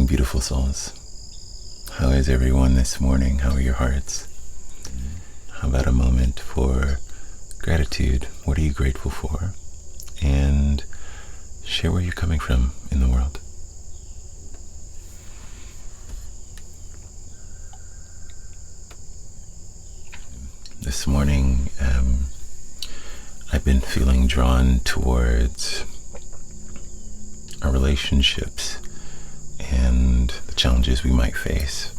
beautiful souls. How is everyone this morning? How are your hearts? How about a moment for gratitude? What are you grateful for? And share where you're coming from in the world. This morning, I've been feeling drawn towards our relationships and the challenges we might face,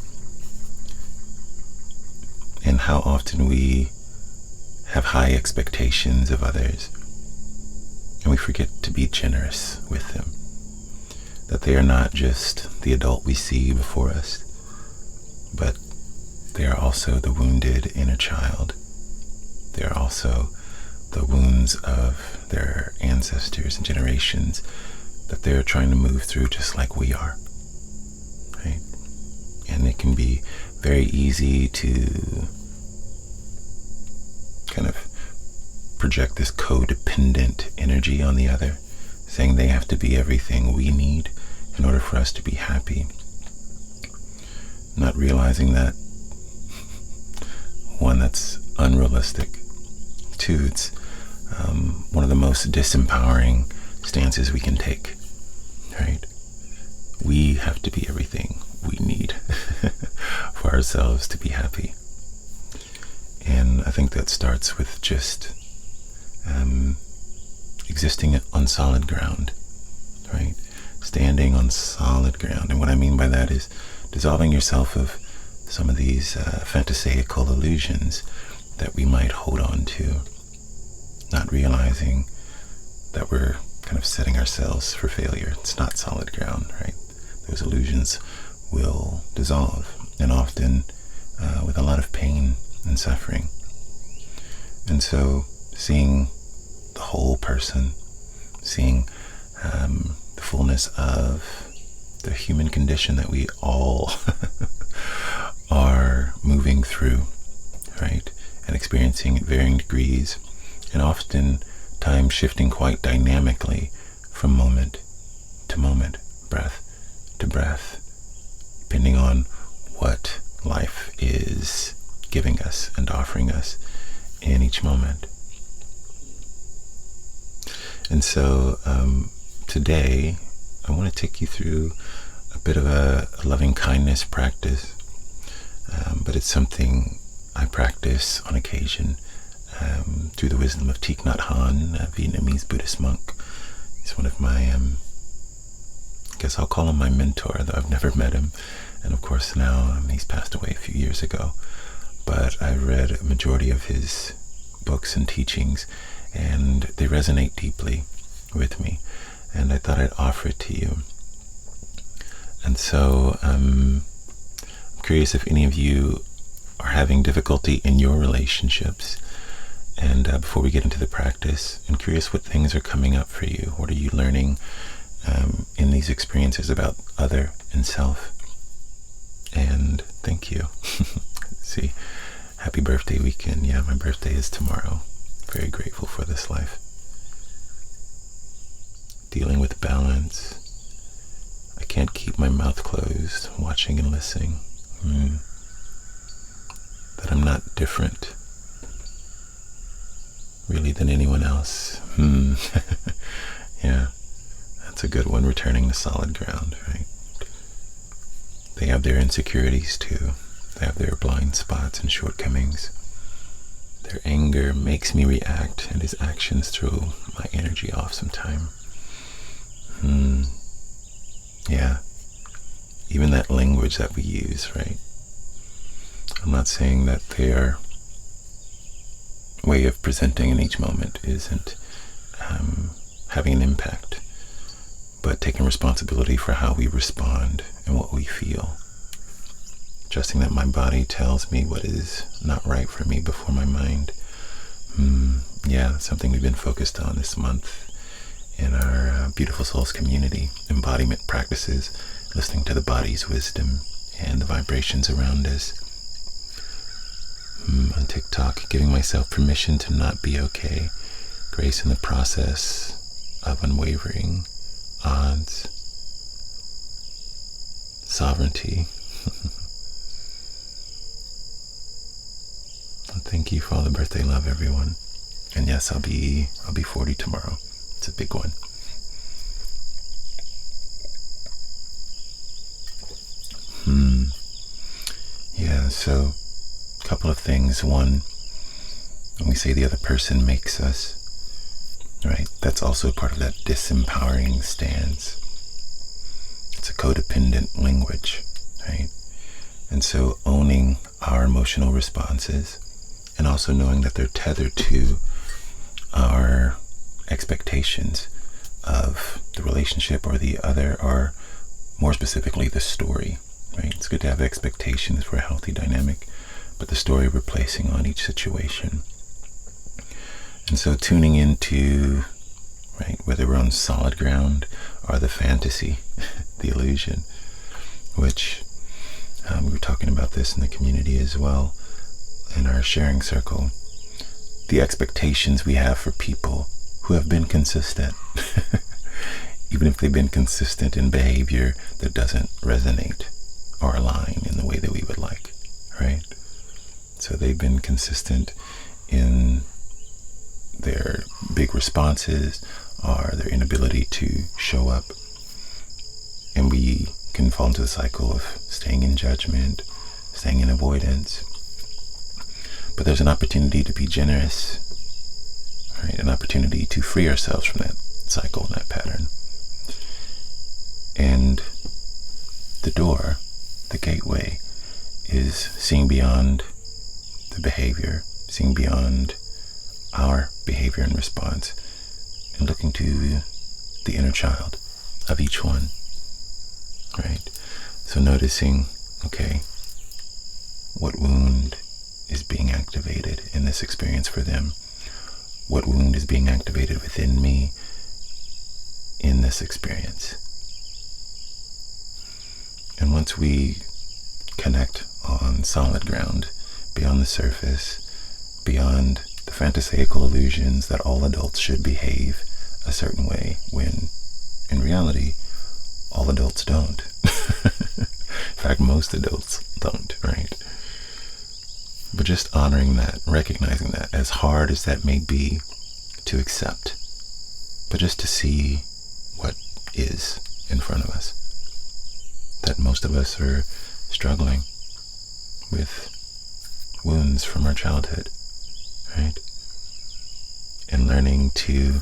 and how often we have high expectations of others and we forget to be generous with them, that they are not just the adult we see before us, but they are also the wounded inner child. They are also the wounds of their ancestors and generations that they're trying to move through just like we are, right? And it can be very easy to kind of project this codependent energy on the other, saying they have to be everything we need in order for us to be happy. Not realizing that, one, that's unrealistic. Two, it's one of the most disempowering stances we can take, right? We have to be everything we need for ourselves to be happy. And I think that starts with just existing on solid ground, right? Standing on solid ground. And what I mean by that is dissolving yourself of some of these phantasaical illusions that we might hold on to, not realizing that we're kind of setting ourselves for failure. It's not solid ground, right? Those illusions will dissolve, and often with a lot of pain and suffering. And so seeing the whole person, seeing the fullness of the human condition that we all are moving through, right? And experiencing at varying degrees, and often time shifting quite dynamically from moment to moment, breath to breath, depending on what life is giving us and offering us in each moment. And so today I want to take you through a bit of a loving kindness practice, but it's something I practice on occasion through the wisdom of Thich, Nhat, Hanh, a Vietnamese Buddhist monk. He's one of my, I guess I'll call him my mentor, though I've never met him. And of course now he's passed away a few years ago. But I read a majority of his books and teachings, and they resonate deeply with me. And I thought I'd offer it to you. And so I'm curious if any of you are having difficulty in your relationships. And before we get into the practice, I'm curious what things are coming up for you. What are you learning in these experiences about other and self? And thank you. See, happy birthday weekend. Yeah, my birthday is tomorrow. Very grateful for this life. Dealing with balance. I can't keep my mouth closed, watching and listening. That I'm not different, really, than anyone else. Yeah, that's a good one, returning to solid ground, right? They have their insecurities too. They have their blind spots and shortcomings. Their anger makes me react, and his actions throw my energy off sometime. Yeah, even that language that we use, right? I'm not saying that their way of presenting in each moment isn't having an impact, but taking responsibility for how we respond and what we feel. Trusting that my body tells me what is not right for me before my mind. Yeah, that's something we've been focused on this month in our Beautiful Souls community, embodiment practices, listening to the body's wisdom and the vibrations around us. On TikTok, giving myself permission to not be okay, grace in the process of unwavering odds. sovereignty. And thank you for all the birthday love, everyone. And yes, I'll be 40 tomorrow. It's a big one. Yeah, so a couple of things. One, when we say the other person makes us, right, that's also part of that disempowering stance. It's a codependent language, right? And so owning our emotional responses and also knowing that they're tethered to our expectations of the relationship or the other, or more specifically, the story, right? It's good to have expectations for a healthy dynamic, but the story we're placing on each situation. And so tuning into, right, whether we're on solid ground or the fantasy, the illusion, which we were talking about this in the community as well, in our sharing circle, the expectations we have for people who have been consistent, even if they've been consistent in behavior that doesn't resonate or align in the way that we would like, right? So they've been consistent in their big responses or their inability to show up. And we can fall into the cycle of staying in judgment, staying in avoidance. But there's an opportunity to be generous, right? An opportunity to free ourselves from that cycle and that pattern. And the door, the gateway, is seeing beyond the behavior, seeing beyond our behavior and response, and looking to the inner child of each one, right? So noticing, okay, what wound is being activated in this experience for them? What wound is being activated within me in this experience? And once we connect on solid ground, beyond the surface, beyond the fantasaical illusions that all adults should behave a certain way, when in reality, all adults don't. In fact, most adults don't, right? But just honoring that, recognizing that, as hard as that may be to accept, but just to see what is in front of us. That most of us are struggling with wounds from our childhood, right? And learning to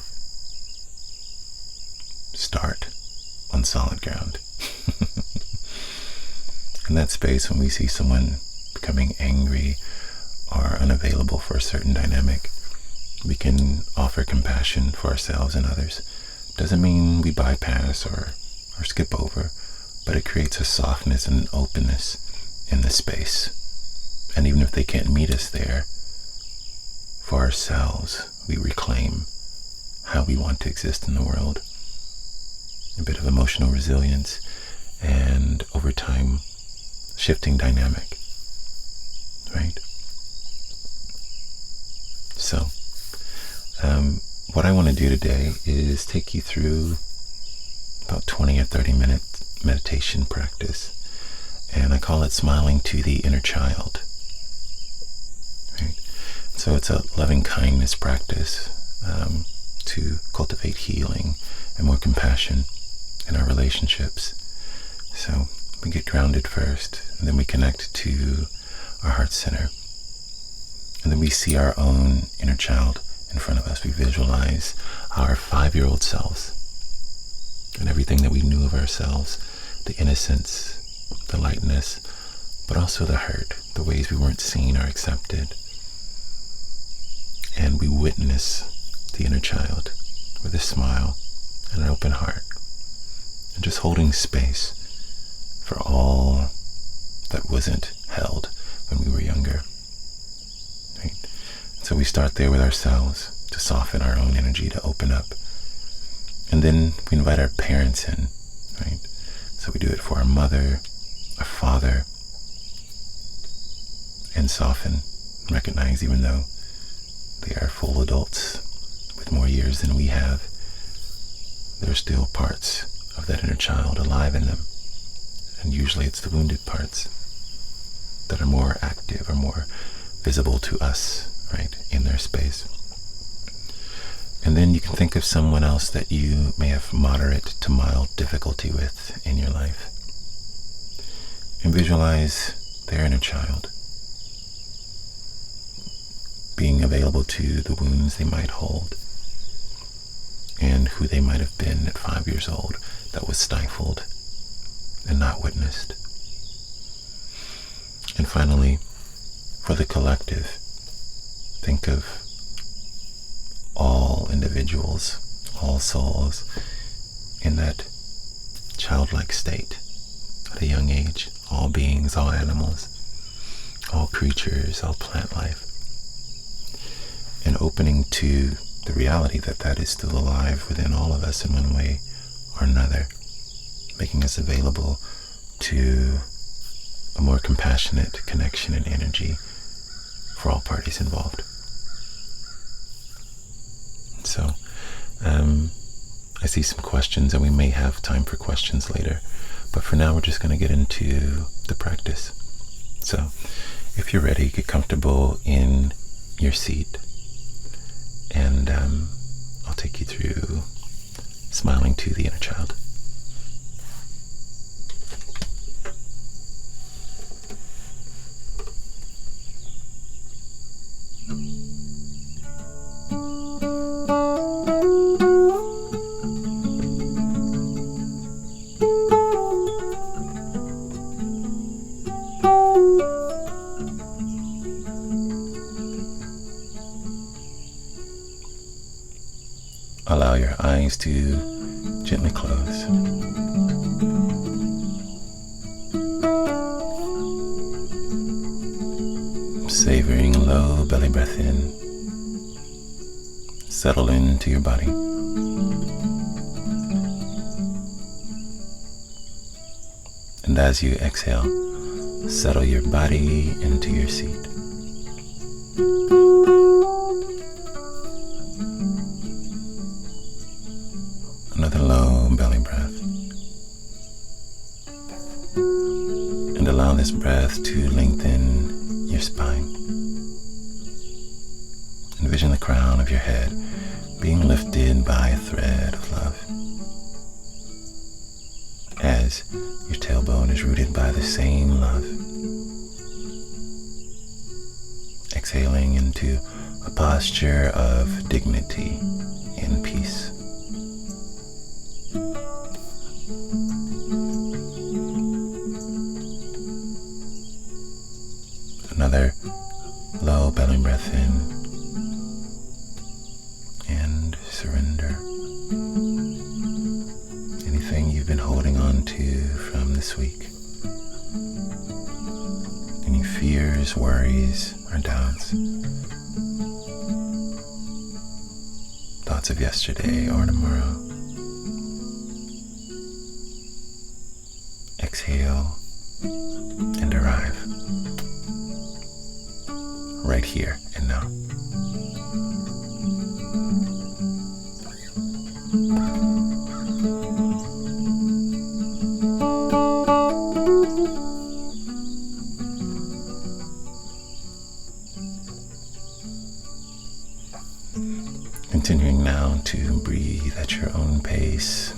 start on solid ground. In that space, when we see someone becoming angry or unavailable for a certain dynamic, we can offer compassion for ourselves and others. Doesn't mean we bypass or skip over, but it creates a softness and an openness in the space. And even if they can't meet us there, for ourselves, we reclaim how we want to exist in the world. A bit of emotional resilience, and over time, shifting dynamic, right? So, what I want to do today is take you through about 20 or 30 minute meditation practice, and I call it smiling to the inner child, right? So it's a loving kindness practice to cultivate healing and more compassion in our relationships. So we get grounded first, and then we connect to our heart center, and then we see our own inner child in front of us. We visualize our 5-year-old selves and everything that we knew of ourselves, the innocence, the lightness, but also the hurt, the ways we weren't seen or accepted. And we witness the inner child with a smile and an open heart, and just holding space for all that wasn't held when we were younger. Right? So we start there with ourselves to soften our own energy, to open up. And then we invite our parents in, right? So we do it for our mother, our father, and soften, recognize even though they are full adults with more years than we have, there are still parts of that inner child alive in them. And usually it's the wounded parts that are more active or more visible to us, right, in their space. And then you can think of someone else that you may have moderate to mild difficulty with in your life. And visualize their inner child being available to the wounds they might hold and who they might have been at 5 years old that was stifled and not witnessed. And finally, for the collective, think of all individuals, all souls in that childlike state at a young age, all beings, all animals, all creatures, all plant life, and opening to the reality that that is still alive within all of us in one way or another, making us available to a more compassionate connection and energy for all parties involved. So, I see some questions, and we may have time for questions later, but for now we're just going to get into the practice. So, if you're ready, get comfortable in your seat, and I'll take you through smiling to the inner child. Allow your eyes to gently close. Savoring a low belly breath in. Settle into your body. And as you exhale, settle your body into your seat. Another low belly breath. And allow this breath to lengthen your spine. Envision the crown of your head being lifted by a thread of love, as your tailbone is rooted by the same love. Exhaling into a posture of dignity and peace. Another low belly breath in, and surrender anything you've been holding on to from this week. Any fears, worries, or doubts. Thoughts of yesterday or tomorrow. Exhale and arrive. Right here and now. Continuing now to breathe at your own pace,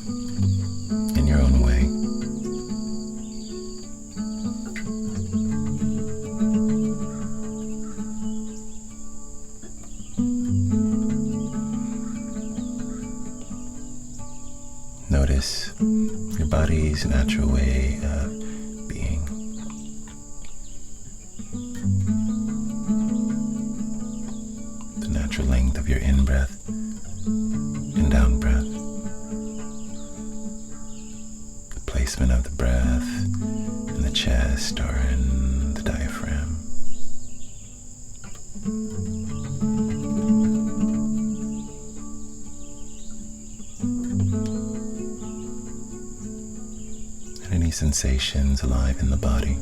in your own way. Notice your body's natural way of being. The natural length of your in-breath and down-breath. The placement of the breath in the chest or in the diaphragm. Any sensations alive in the body.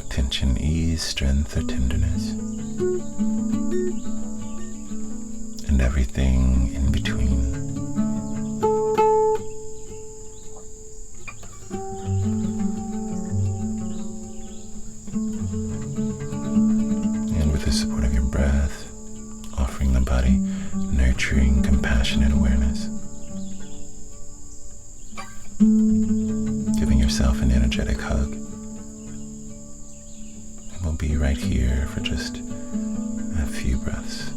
Tension, ease, strength, or tenderness. And everything in between. compassionate awareness. Giving yourself an energetic hug. And we'll be right here for just a few breaths.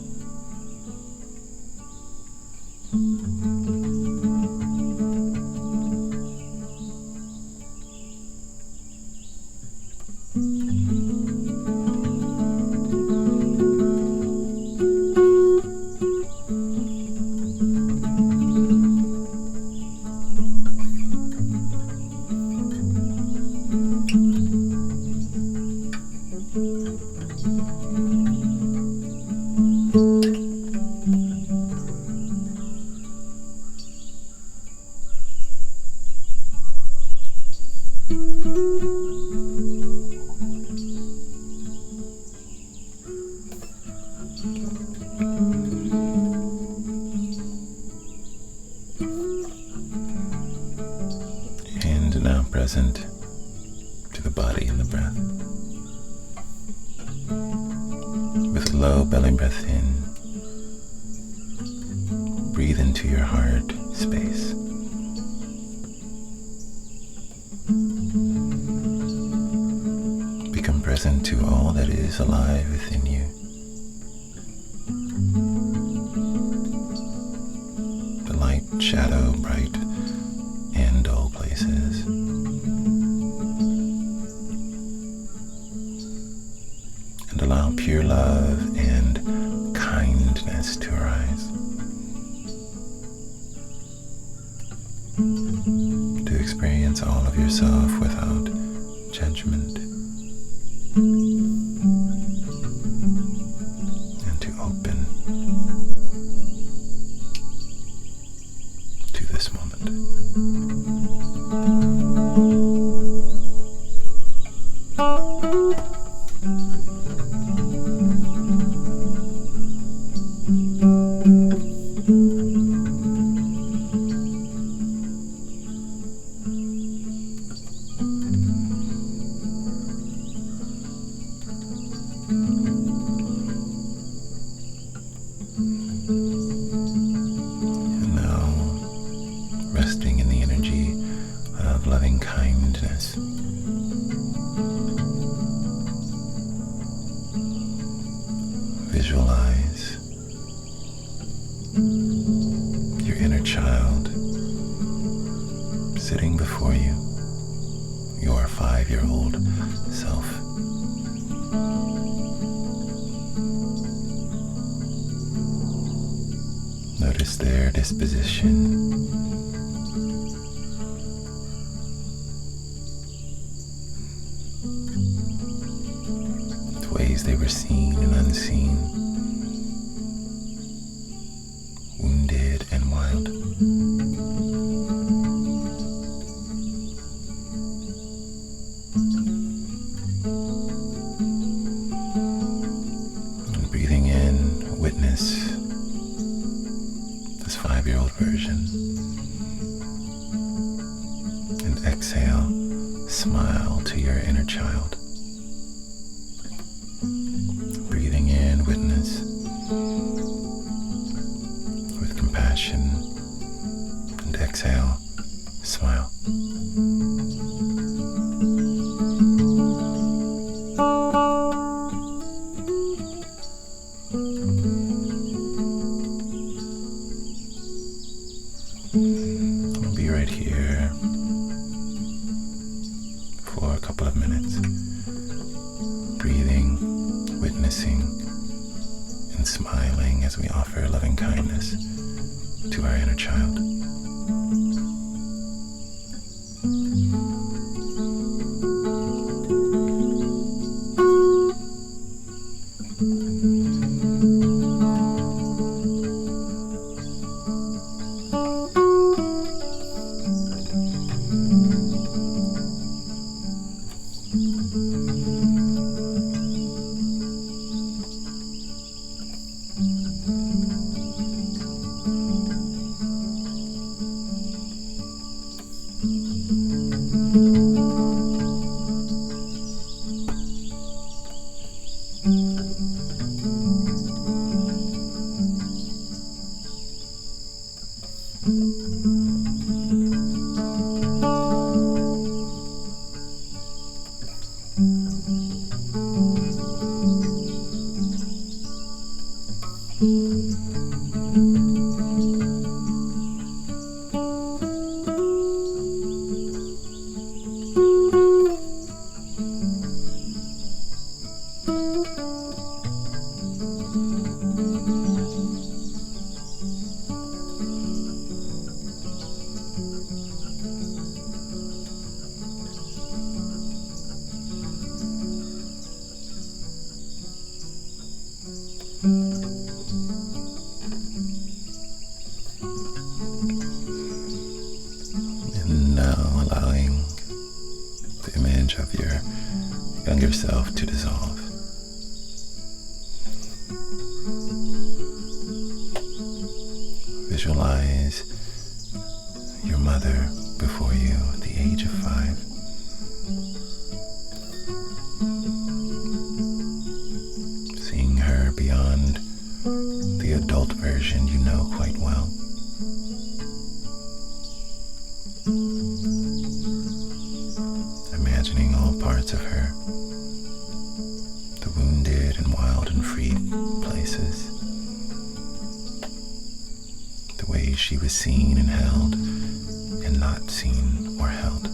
And now present to the body and the breath. With a low belly breath in, breathe into your heart space. Become present to all that is alive within you. The light, shadow, bright, and dull places. And allow pure love and kindness to arise. To experience all of yourself without judgment. And to open to this moment. And now, resting in the energy of loving kindness. Visualize your inner child sitting before you, your 5-year-old self. Notice their disposition. The ways they were seen and unseen, wounded and wild. And breathing in, witness this 5-year-old version. And exhale, smile to your inner child. Breathing in, witness with compassion. And exhale, smile. We'll be right here for a couple of minutes, breathing, witnessing, and smiling as we offer loving kindness to our inner child. allowing the image of your younger self to dissolve. Visualize your mother before you at the age of 5. Seeing her beyond the adult version you know quite well. Imagining all parts of her, the wounded and wild and free places, the ways she was seen and held and not seen or held.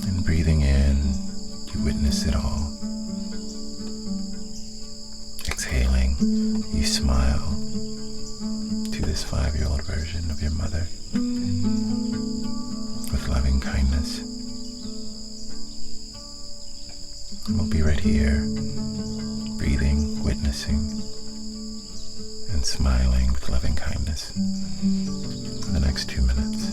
And breathing in, you witness it all. Exhaling, you smile to this 5-year-old version of your mother with loving kindness. And we'll be right here, breathing, witnessing, and smiling with loving kindness for the next 2 minutes.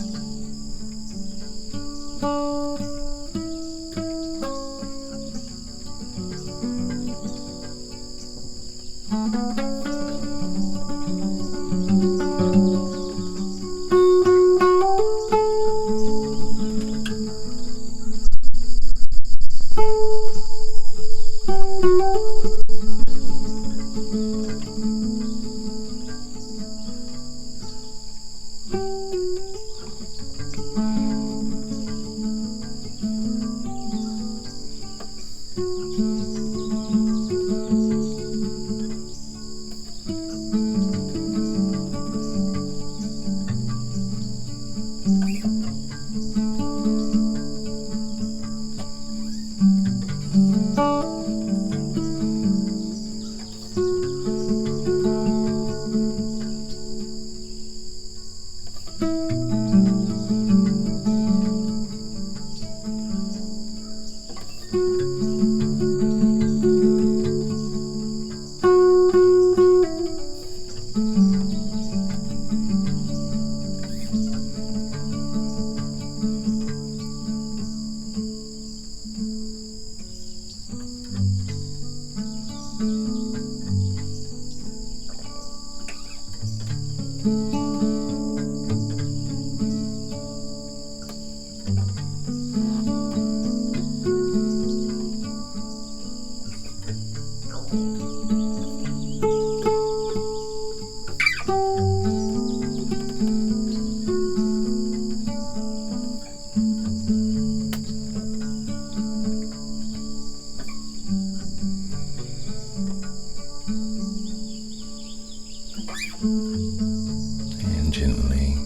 And gently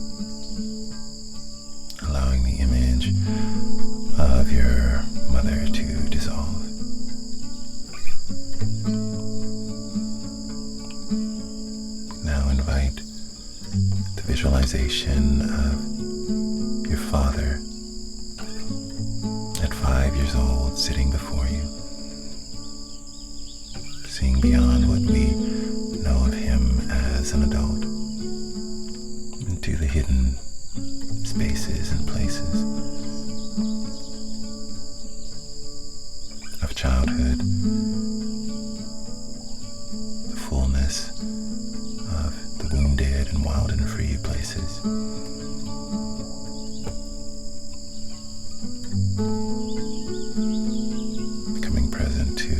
allowing the image of your mother to dissolve. Now invite the visualization of your father at 5 years old sitting before you, seeing beyond what we know of him as an adult into the hidden spaces and places of childhood, the fullness of the wounded and wild and free places. Becoming present to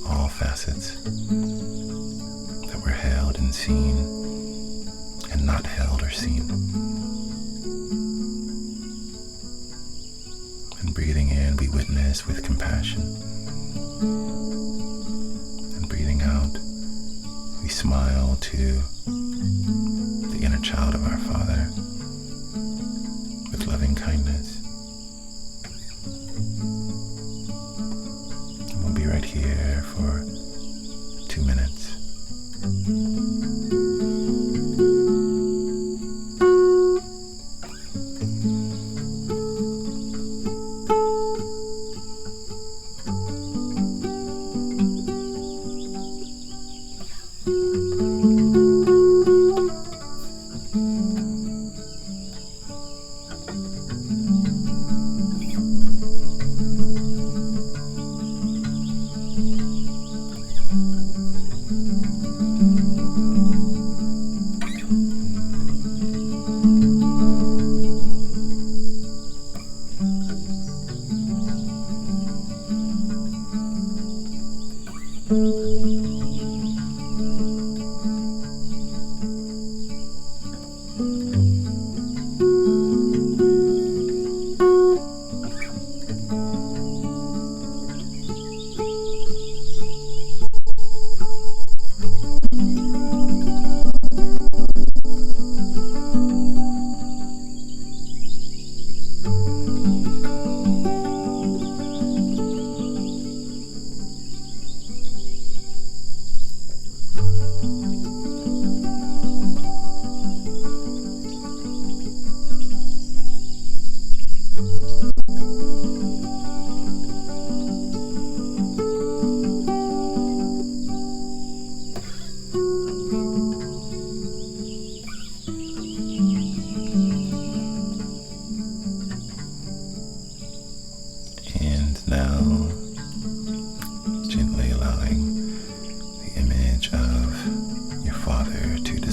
all facets that were held and seen and not held or seen. And breathing in, we witness with compassion. And breathing out, we smile to the inner child of our Father with loving kindness. And we'll be right here for 2 minutes.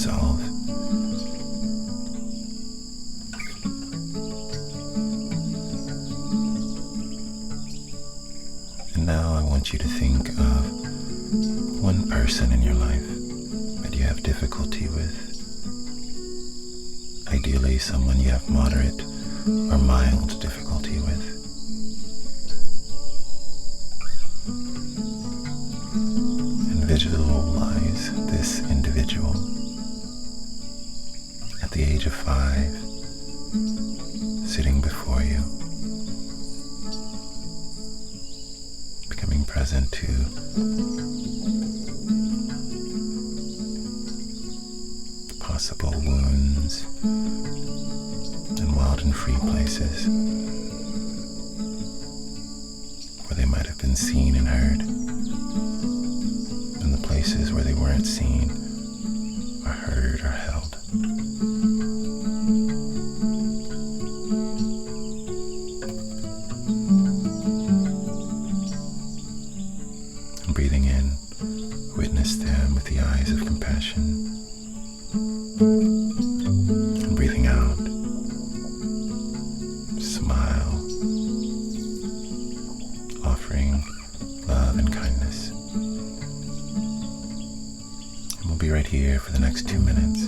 dissolve. And now I want you to think of one person in your life that you have difficulty with. Ideally, someone you have moderate or mild difficulty with. And visualize this individual at the age of 5, sitting before you, becoming present to possible wounds and wild and free places where they might have been seen and heard, and the places where they weren't seen or heard or held. And breathing in, witness them with the eyes of compassion. And breathing out, smile, offering love and kindness. And we'll be right here for the next 2 minutes.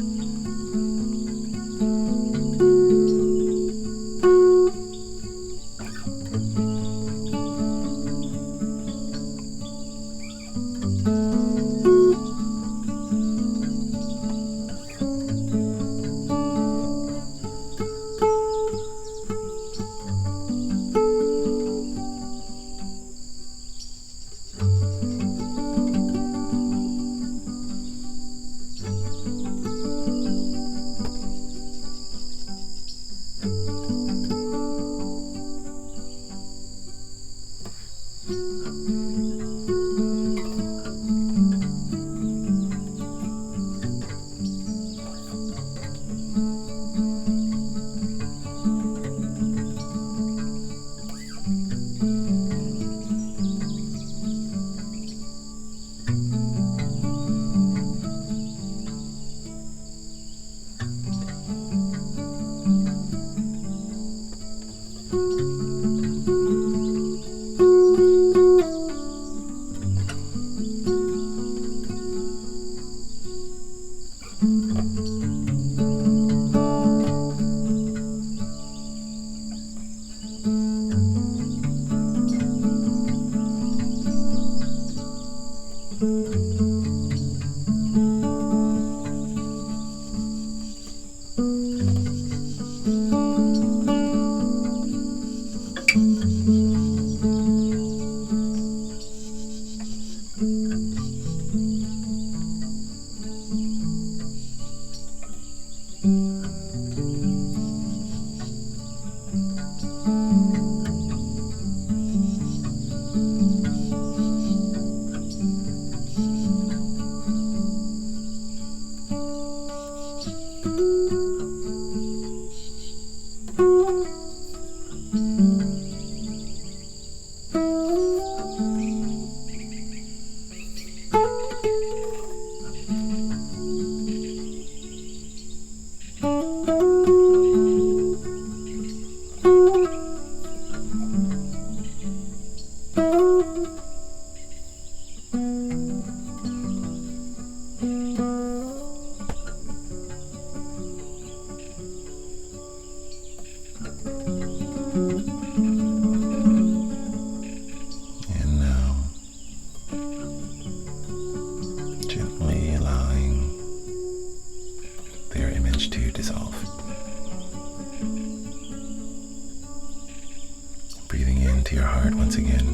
Into your heart once again,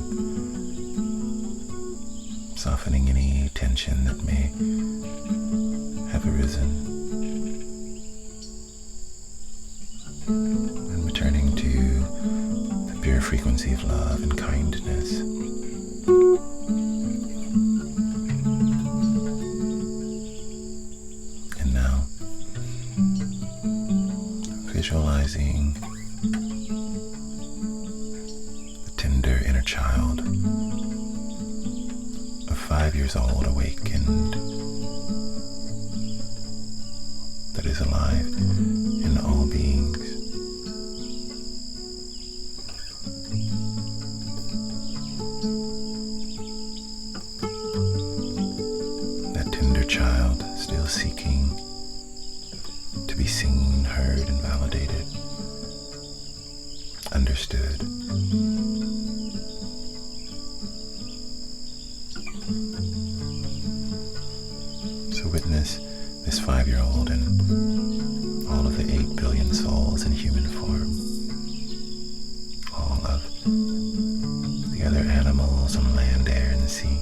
softening any tension that may have arisen, and returning to the pure frequency of love and kindness. And now, visualizing inner child of 5 years old, awakened, that is alive in all beings. That tender child still seeking to be seen, heard, and validated, understood. So witness this 5-year-old and all of the 8 billion souls in human form, all of the other animals on land, air, and the sea,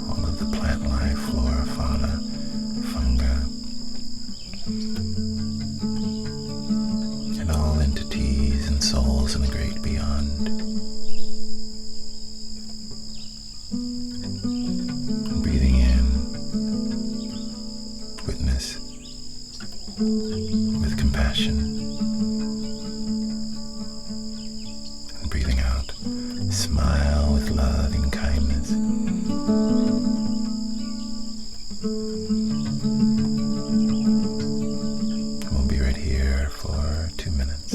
all of the plant life, flora, fauna, fungi, and all entities and souls in the great beyond. Breathing in, witness with compassion, and breathing out, smile with love and kindness. We'll be right here for 2 minutes.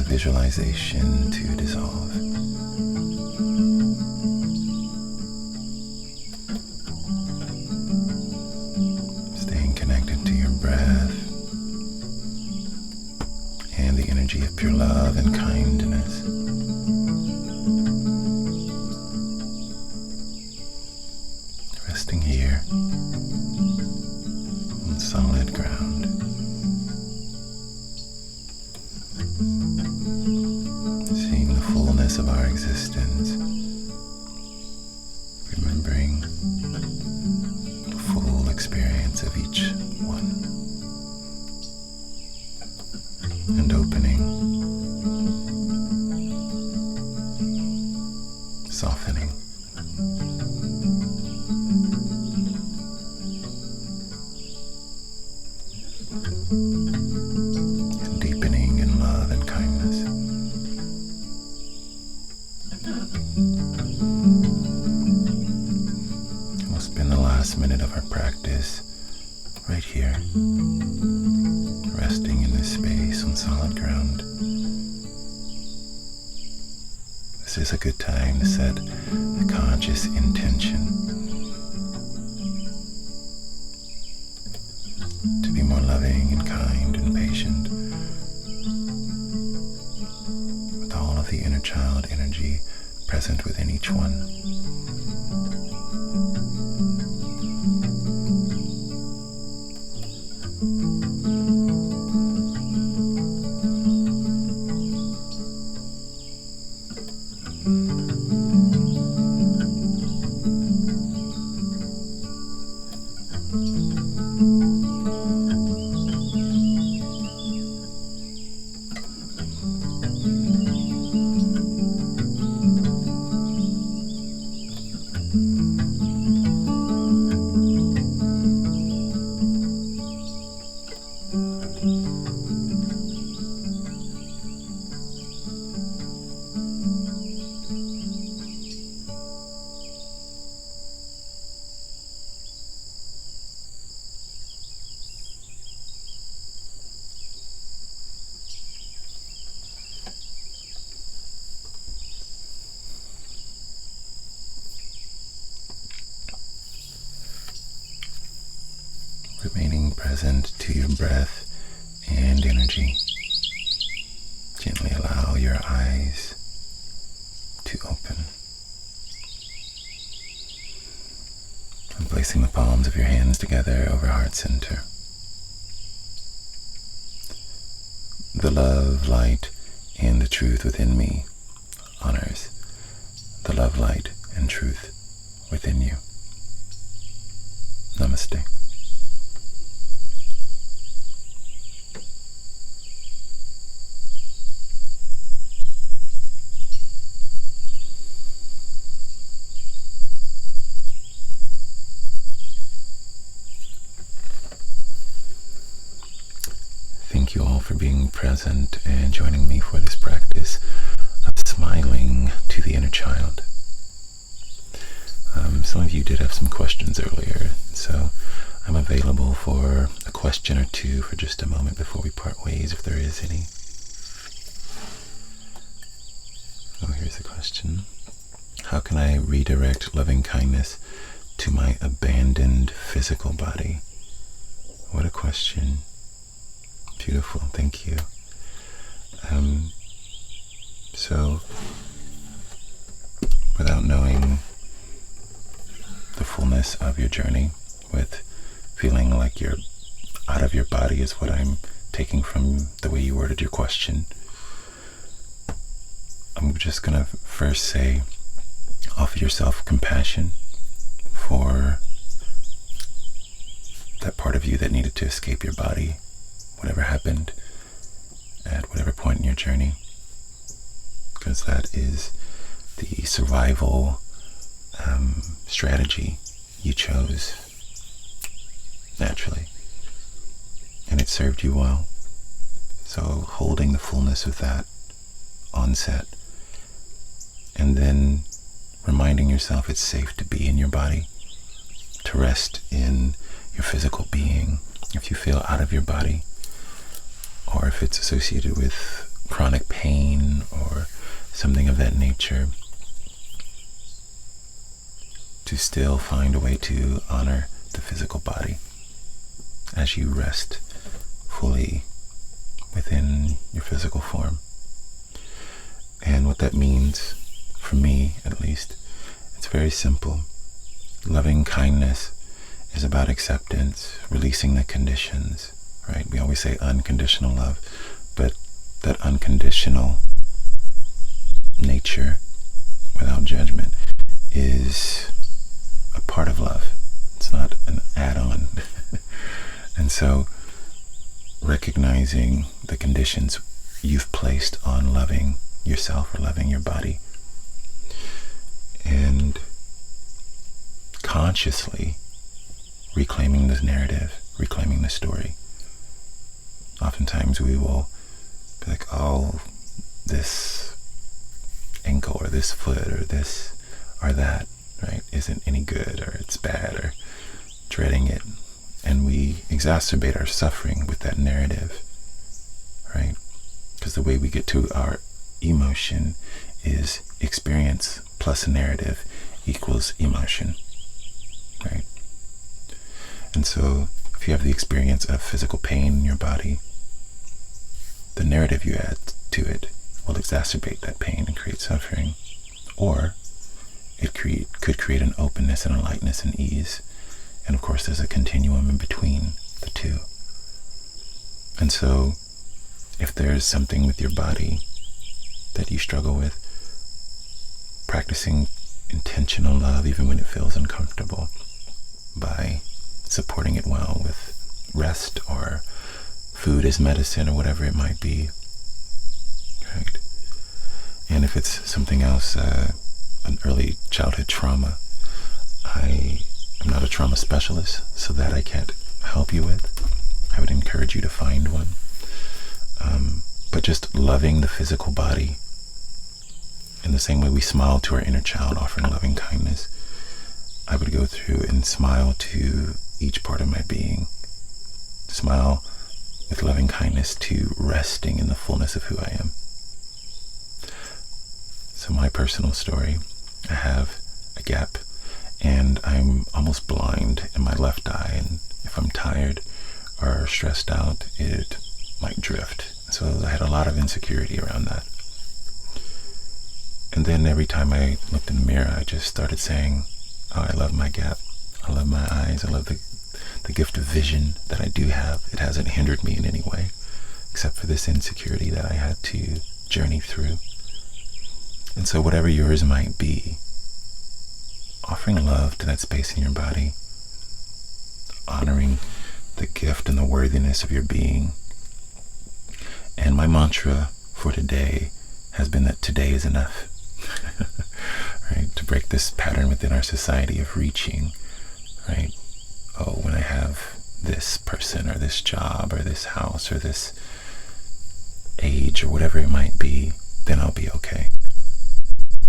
Visualization to dissolve. Staying connected to your breath and the energy of pure love and kindness. Resting here on solid ground. Of our existence, remembering the full experience of each one, and opening, softening, and deepening in love and kindness. Last minute of our practice right here, resting in this space on solid ground, This is a good time to set a conscious intention to be more loving and kind and patient with all of the inner child energy present within each one. Remaining present to your breath and energy. Gently allow your eyes to open. And placing the palms of your hands together over heart center. The love, light, and the truth within me honors the love, light, and truth within you. Namaste. Thank you all for being present and joining me for this practice of smiling to the inner child. Some of you did have some questions earlier, so I'm available for a question or two for just a moment before we part ways, if there is any. Oh, here's a question. How can I redirect loving kindness to my abandoned physical body? What a question. Beautiful, thank you. So, without knowing the fullness of your journey, with feeling like you're out of your body is what I'm taking from the way you worded your question, I'm just going to first say, offer yourself compassion for that part of you that needed to escape your body, whatever happened at whatever point in your journey, because that is the survival strategy you chose naturally, and it served you well. So holding the fullness of that onset, and then reminding yourself it's safe to be in your body, to rest in your physical being. If you feel out of your body, or if it's associated with chronic pain or something of that nature, to still find a way to honor the physical body as you rest fully within your physical form. And what that means, for me at least, it's very simple. Loving kindness is about acceptance, releasing the conditions, right? We always say unconditional love, but that unconditional nature without judgment is a part of love. It's not an add-on. And so recognizing the conditions you've placed on loving yourself or loving your body, and consciously reclaiming this narrative, reclaiming the story. Oftentimes we will be like, oh, this ankle or this foot or this or that, right, isn't any good, or it's bad, or dreading it. And we exacerbate our suffering with that narrative, right? Because the way we get to our emotion is experience plus narrative equals emotion, right? And so if you have the experience of physical pain in your body, the narrative you add to it will exacerbate that pain and create suffering. Or it could create an openness and a lightness and ease. And of course, there's a continuum in between the two. And so if there's something with your body that you struggle with, practicing intentional love even when it feels uncomfortable by supporting it well with rest or food as medicine or whatever it might be, right? And if it's something else, an early childhood trauma, I am not a trauma specialist, so that I can't help you with. I would encourage you to find one. But just loving the physical body in the same way we smile to our inner child, offering loving kindness, I would go through and smile to each part of my being. Smile with loving kindness to resting in the fullness of who I am. So my personal story, I have a gap and I'm almost blind in my left eye, and if I'm tired or stressed out, it might drift. So I had a lot of insecurity around that. And then every time I looked in the mirror, I just started saying, oh, I love my gap. I love my eyes. I love the gift of vision that I do have. It hasn't hindered me in any way, except for this insecurity that I had to journey through. And so whatever yours might be, offering love to that space in your body, honoring the gift and the worthiness of your being. And my mantra for today has been that today is enough. Right? To break this pattern within our society of reaching, right? Oh, when I have this person or this job or this house or this age or whatever it might be, then I'll be okay.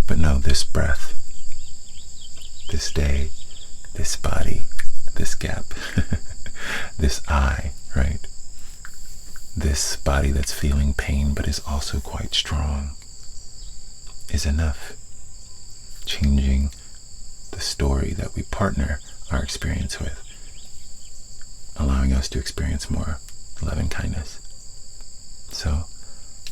But no, this breath, this day, this body, this gap, this I, right? This body that's feeling pain but is also quite strong is enough. Changing the story that we partner our experience with, allowing us to experience more love and kindness. So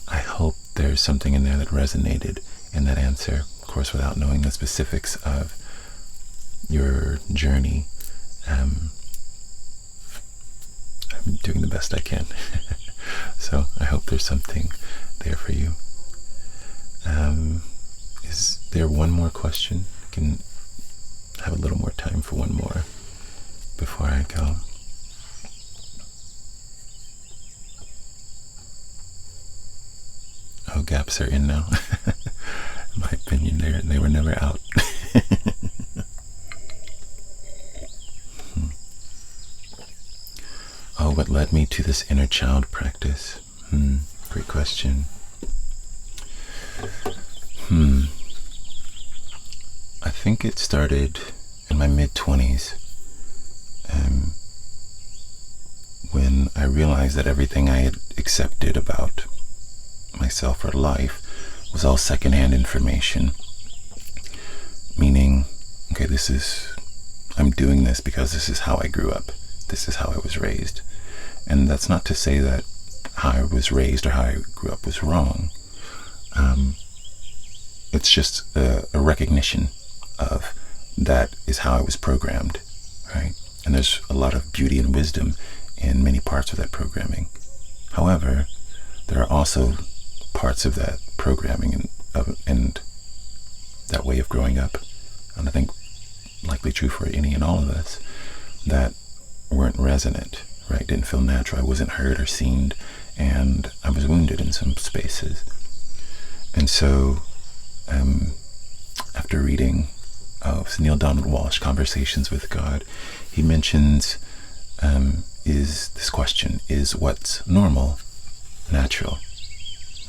I hope there's something in there that resonated in that answer, of course, without knowing the specifics of your journey. I'm doing the best I can. So I hope there's something there for you. Is there one more question? I can have a little more time for one more before I go. Oh, gaps are in now. In my opinion, they were never out. Oh, what led me to this inner child practice? Great question. I think it started in my mid-20s when I realized that everything I had accepted about myself or life was all secondhand information. Meaning, okay, I'm doing this because this is how I grew up. This is how I was raised. And that's not to say that how I was raised or how I grew up was wrong. It's just a recognition of that is how I was programmed, right? And there's a lot of beauty and wisdom in many parts of that programming. However, there are also parts of that programming and that way of growing up, and I think likely true for any and all of us, that weren't resonant, right? Didn't feel natural. I wasn't heard or seen, and I was wounded in some spaces. And so after reading Neal Walsch, Conversations with God, he mentions is this question, is what's normal natural?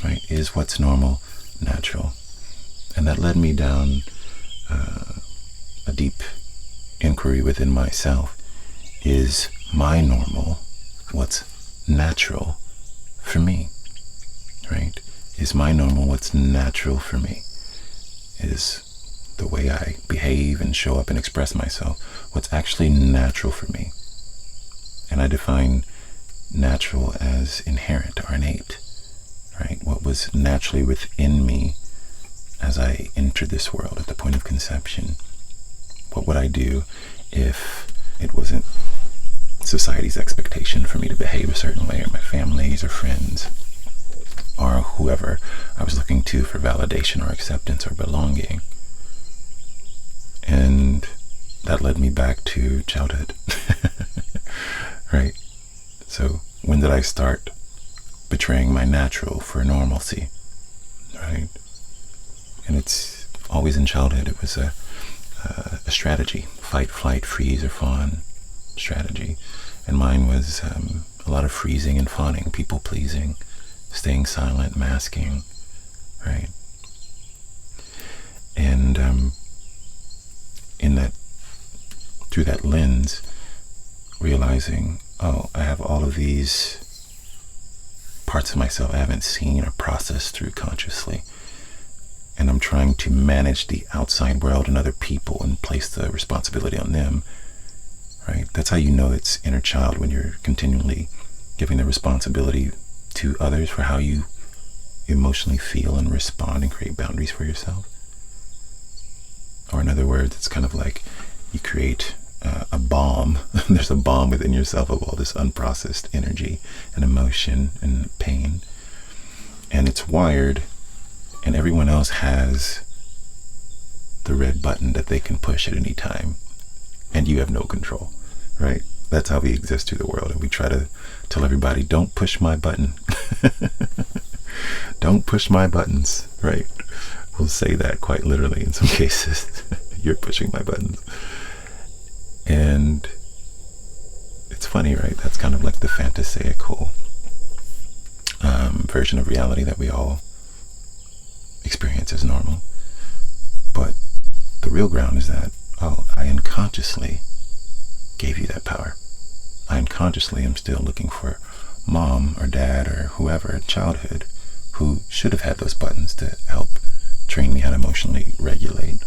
Right? Is what's normal natural? And that led me down a deep inquiry within myself. Is my normal what's natural for me? Right? is my normal, what's natural for me, is the way I behave and show up and express myself, what's actually natural for me. And I define natural as inherent or innate, right? What was naturally within me as I entered this world at the point of conception. What would I do if it wasn't society's expectation for me to behave a certain way, or my family's or friends, or whoever I was looking to for validation or acceptance or belonging? And that led me back to childhood, right? So when did I start betraying my natural for normalcy, right? And it's always in childhood. It was a strategy, fight, flight, freeze, or fawn strategy. And mine was a lot of freezing and fawning, people pleasing, staying silent, masking, right? And through that lens, realizing, oh, I have all of these parts of myself I haven't seen or processed through consciously. And I'm trying to manage the outside world and other people and place the responsibility on them, right? That's how you know it's inner child, when you're continually giving the responsibility to others for how you emotionally feel and respond and create boundaries for yourself. Or in other words, it's kind of like you create a bomb. There's a bomb within yourself of all this unprocessed energy and emotion and pain. And it's wired, and everyone else has the red button that they can push at any time, and you have no control, right? That's how we exist through the world, and we try to tell everybody, don't push my button. Don't push my buttons, right? We'll say that quite literally in some cases. You're pushing my buttons. And it's funny, right? That's kind of like the fantasaical version of reality that we all experience as normal. But the real ground is that, oh, I unconsciously gave you that power. I unconsciously am still looking for mom or dad or whoever in childhood who should have had those buttons to help train me how to emotionally regulate.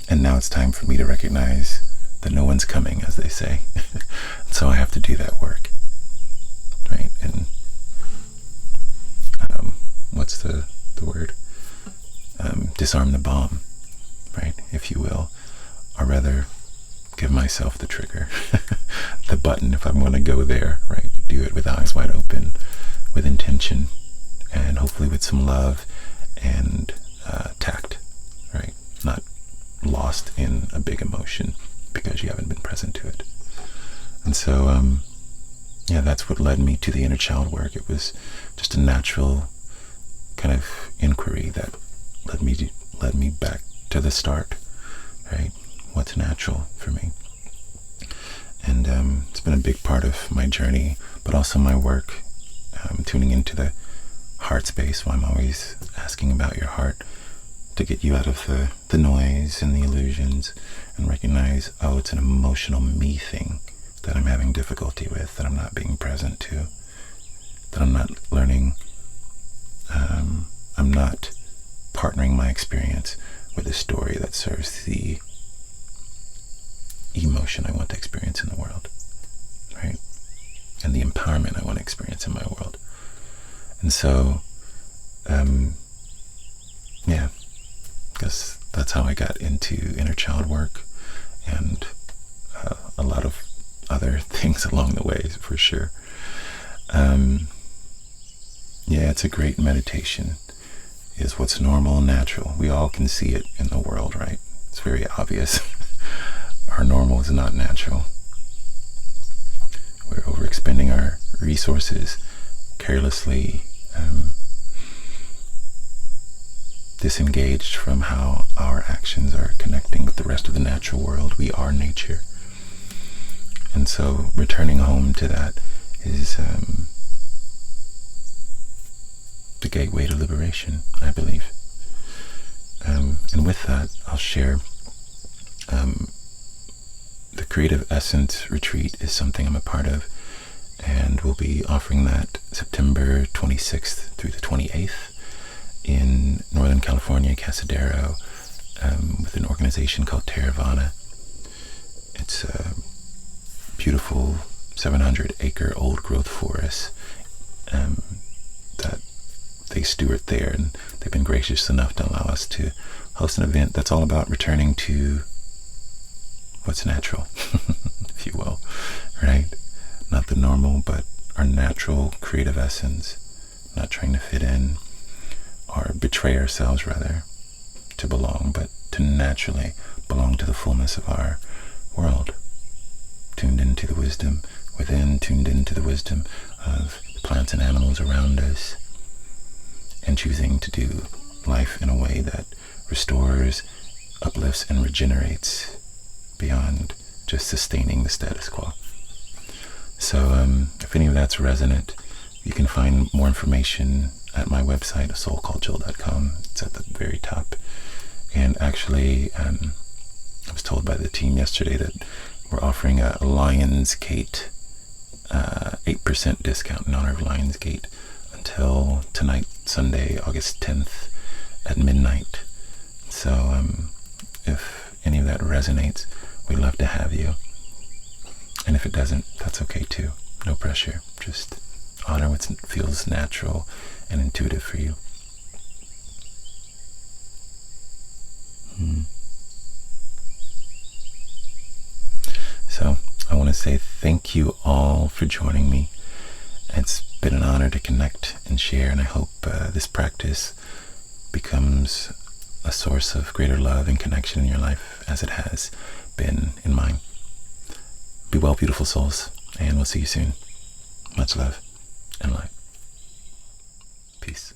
And now it's time for me to recognize that no one's coming, as they say. So I have to do that work, right? And what's the word? Disarm the bomb, right? If you will. Or rather, give myself the trigger, the button, if I'm going to go there, right? Do it with eyes wide open, with intention, and hopefully with some love and tact, right? Not lost in a big emotion because you haven't been present to it. And so, that's what led me to the inner child work. It was just a natural kind of inquiry that led me back to the start, right? What's natural for me. And it's been a big part of my journey, but also my work, tuning into the heart space. Why I'm always asking about your heart, to get you out of the noise and the illusions and recognize, oh, it's an emotional me thing that I'm having difficulty with, that I'm not being present to, that I'm not learning, I'm not partnering my experience with a story that serves the emotion I want to experience in the world, right? And the empowerment I want to experience in my world. And so, I guess that's how I got into inner child work, and a lot of other things along the way, for sure. It's a great meditation, is what's normal and natural. We all can see it in the world, right? It's very obvious. Our normal is not natural. We're overexpending our resources carelessly, disengaged from how our actions are connecting with the rest of the natural world. We are nature. And so returning home to that is the gateway to liberation, I believe. And with that, I'll share the Creative Essence Retreat is something I'm a part of. And we'll be offering that September 26th through the 28th in Northern California, Casadero, with an organization called Theravada. It's a beautiful 700-acre old-growth forest that they steward there, and they've been gracious enough to allow us to host an event that's all about returning to what's natural, if you will, right? Not the normal, but our natural creative essence, not trying to fit in or betray ourselves, rather, to belong, but to naturally belong to the fullness of our world, tuned into the wisdom within, tuned into the wisdom of the plants and animals around us, and choosing to do life in a way that restores, uplifts, and regenerates beyond just sustaining the status quo. So if any of that's resonant, you can find more information at my website, asoulcalledjoel.com. It's at the very top. And actually, I was told by the team yesterday that we're offering a Lionsgate 8% discount in honor of Lionsgate until tonight, Sunday, August 10th at midnight. So if any of that resonates, we'd love to have you. And if it doesn't, that's okay too. No pressure. Just honor what feels natural and intuitive for you. So I want to say thank you all for joining me. It's been an honor to connect and share, and I hope this practice becomes a source of greater love and connection in your life as it has been in mine. Be well, beautiful souls, and we'll see you soon. Much love and light. Peace.